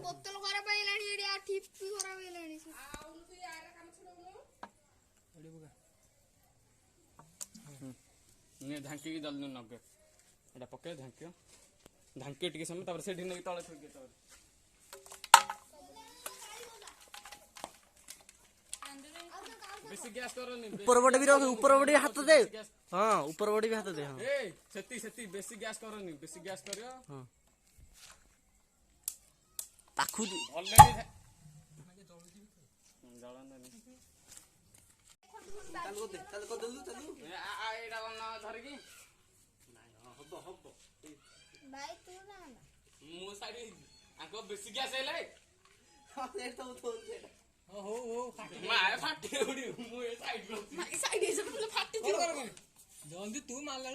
बोतल खराब हेलाणी एडी आ ठिप्पी खराब हेलाणी आ उनु तू यार काम छडौनु एडी बगा ने धांकी की जल्दी नगे एटा पके धांकियो धांकी टिके समय तापर से ढिने तळे थके तापर बेसी गैस करो नहीं ऊपर बड़े भी रहो ऊपर बड़े हाथ दे हां ऊपर बड़े भी हाथ दे हां ए सेती सेती बेसी गैस करो नहीं बेसी गैस करियो हां ताखु ऑलरेडी जळन नहीं चल को दलु चलु आ एडा बना धर की नाही हबो हबो भाई तू ना मु साइड आको बेसी गैस हेले हां ले तो हो माय फाटी उडी मु ए साइड रो भाई साइड से मतलब फाटी जल्दी तू मार ले